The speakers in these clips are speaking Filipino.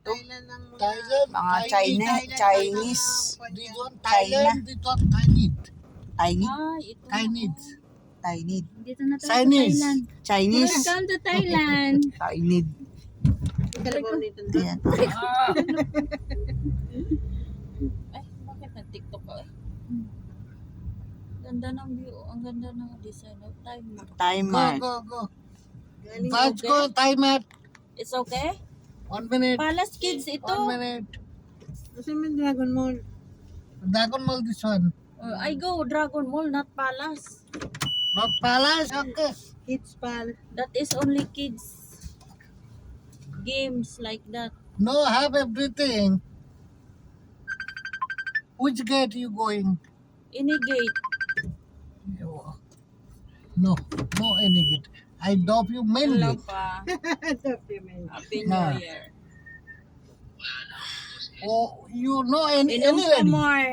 dito. Thailand, Mga Chinese. this one Thailand, this one Chinese. Tiny. Ito. Chinese. Tiny. Dito na tayo Chinese. sa Thailand. Chinese. Welcome to Thailand. Tiny. Ayan. Ay, bakit nag-tiktok ka? Ganda ng view. Ang ganda ng design of time. Timer. Go. Let's go, timer. It's okay? 1 minute. Palace Kids ito. 1 minute. Kasi may Dragon Mall. Dragon Mall, this one. I go Dragon Mall, not Palace. Not Palace. Okay. Kids Pal. That is only kids. Games like that. No, have everything. Which gate you going? Any gate. No any gate. I drop you main Hello gate. pa. Document. Happy No. New Year. Oh, you know any Inom ka lady? more.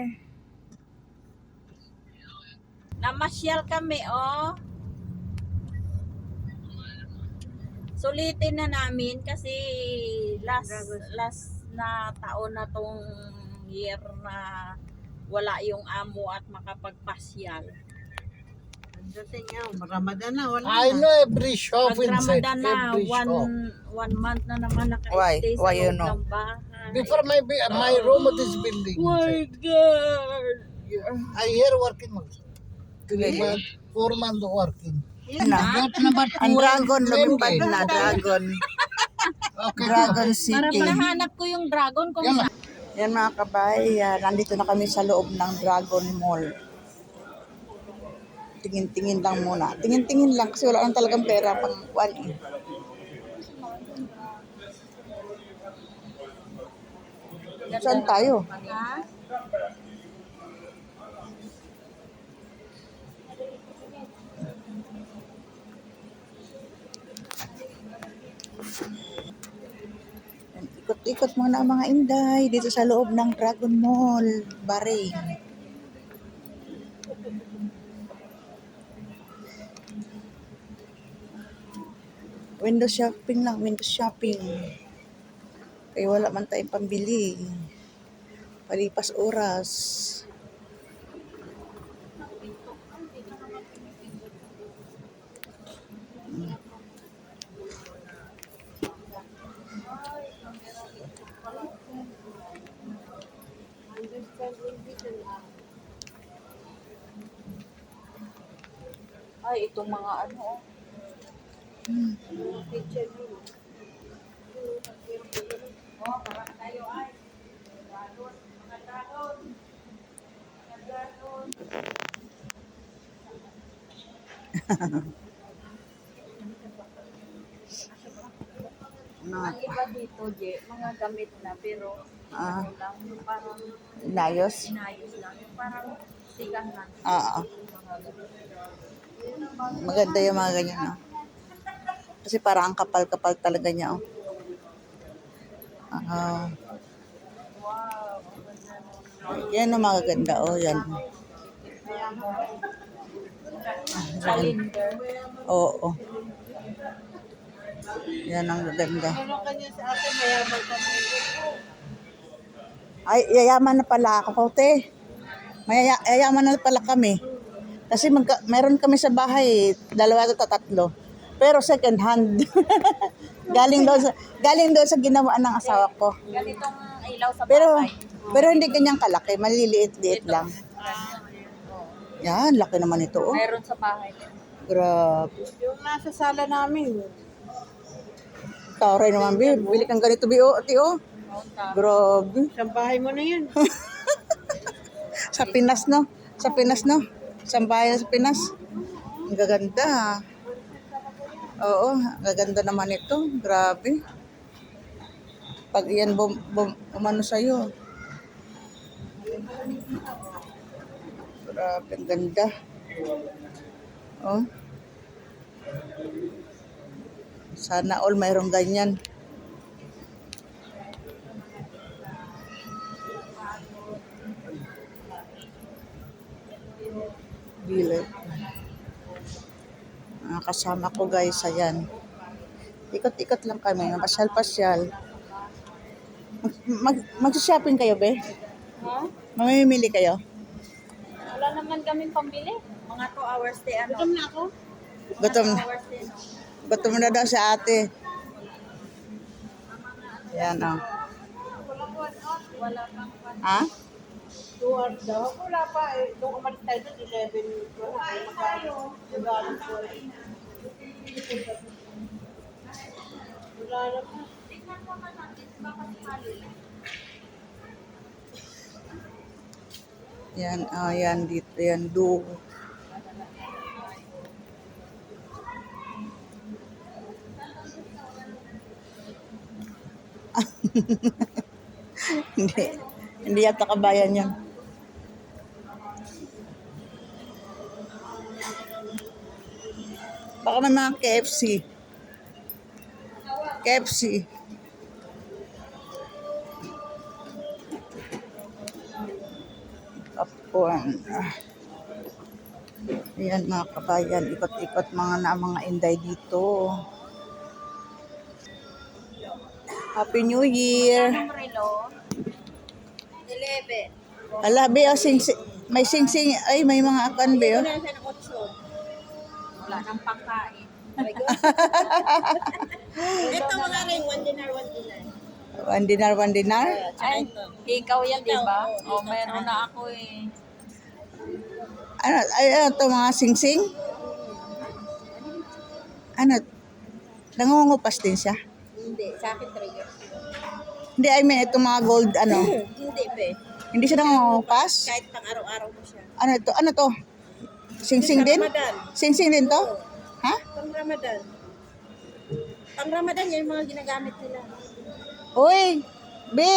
Namasyal kami, oh. Sulitin na namin kasi last na taon na tong year na wala yung amo at makapagpasyal. Dating nga, Ramadan na, wala I na. know every shop Pag inside. Ramadan na, Every shop. one month na naman Why? naka-stay sa Why you loob know? ng bahay. Before my room of this building. My God! I here working also. 3 months, 4 months working. Yan na. Gate number 2. Ang dragon, main lumipad gate. na. Dragon. Okay. Dragon Para City. pinahanap ko yung dragon kung Yan. saan. Yan mga kabayan, nandito na kami sa loob ng Dragon Mall. Tingin-tingin lang muna. Tingin-tingin lang kasi wala lang talagang pera pang kuwan eh. Saan tayo? Ha? Ikot-ikot muna ang mga inday dito sa loob ng Dragon Mall, Bahrain. Window shopping lang, window shopping. Kaya wala man tayong pambili. Palipas oras. Ay, itong mga ano, oh. Oh, parang tayo ay. Dragon, mga dragon. Mga dragon. Ang iba dito, Je, mga gamit na, pero Ah, ano lang, yung parang inayos. inayos lang. Yung parang sigahan. Ah, Mga gamit. maganda yung mga ganyan, no? Kasi parang ang kapal-kapal talaga niya, oh. Ah, yan ang magaganda, oh, yan. Calendar. Oo. Yan ang gaganda. Meron kanya sa atin, mayaman kami. Ay, yayaman na pala ako, te. Yayaman na pala kami. Kasi meron kami sa bahay, 2 o 3. Pero second hand. galing doon sa ginawa ng asawa ko. Ganitong ilaw sa Pero bahay. pero hindi ganyang kalaki, maliliit-liit lang. Yan, laki naman ito, oh. Meron sa bahay. Grabe. Yung nasa sala namin. Taray naman, babe. Bili kang ganito, ate, oh. Grabe. Isang bahay mo na yun. Sa Pinas, no? Sa Pinas, no? Sa bayan sa Pinas. Ang gaganda. Oo, ang gaganda naman ito. Grabe. Pag yan umano sa'yo. Grabe, ang ganda. Oh. Sana all mayroong ganyan. Bilog. Kasama ko guys, ayan. Ikot-ikot lang kami, pasyal-pasyal. Mag-shopping kayo, be? Ha? Mamimili kayo? Wala naman kaming pambili. Mga 2 hours stay ano. Gutom na ako. Gutom na. 2 hours stay no. Gutom na daw si ate. Yan, oh. Wala kang Ha? 2 hours daw. Wala pa eh. Nung umalis tayo doon, 11. Wala kayo magkano. Nagalit ko. Wala na pa. Yan, yan dito, yan, do. Hindi. Hindi yata kabayan yan. Baka may mga KFC. KFC. Kapuan. Ayan mga kabayan, ikot-ikot mga inday dito. Happy New Year! Anong relo? 11. Ala, be, oh, may sing-sing, ay, may mga akan, be, oh. Wala siya ng 8. Wala nang pangkain. Ito mga rin, 1 dinar, 1 dinar. One dinar, one dinar. Ay, ikaw yan, di ba? O, meron na ako eh. Ano, ano to mga sing-sing? Ano, nangungupas din siya? Hindi, sa akin 3 years. Hindi, I mean, itong mga gold, ano, Hindi, be. hindi siya nangungupas? Kahit pang araw-araw mo siya. Ano to? Sing-sing din? Ramadan. Sing-sing din to? Ha? Pang Ramadan. Pang Ramadan, yan yung mga ginagamit nila. Uy, be,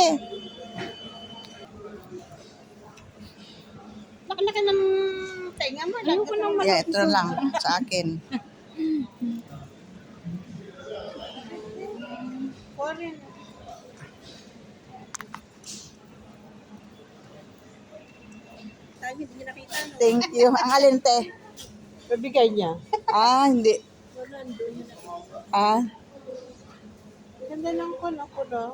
Laki-laki ng tenga mo. Ayun ko nang yeah, ito na lang sa akin. foreign. Tayo hindi niya nakita, no? Thank you. Ang alinte. Pabigay niya. Ah, hindi. Wala, doon yun. Ah, Ganda lang ko na ko daw.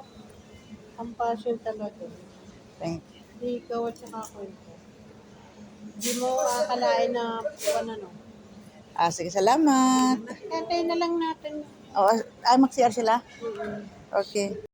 Ang passion talaga. thank you. Ikaw at saka ako ito. Hindi mo akalain na ano. Ah, sige, salamat. Tatay na lang natin. Oh, mag-CR sila? Okay.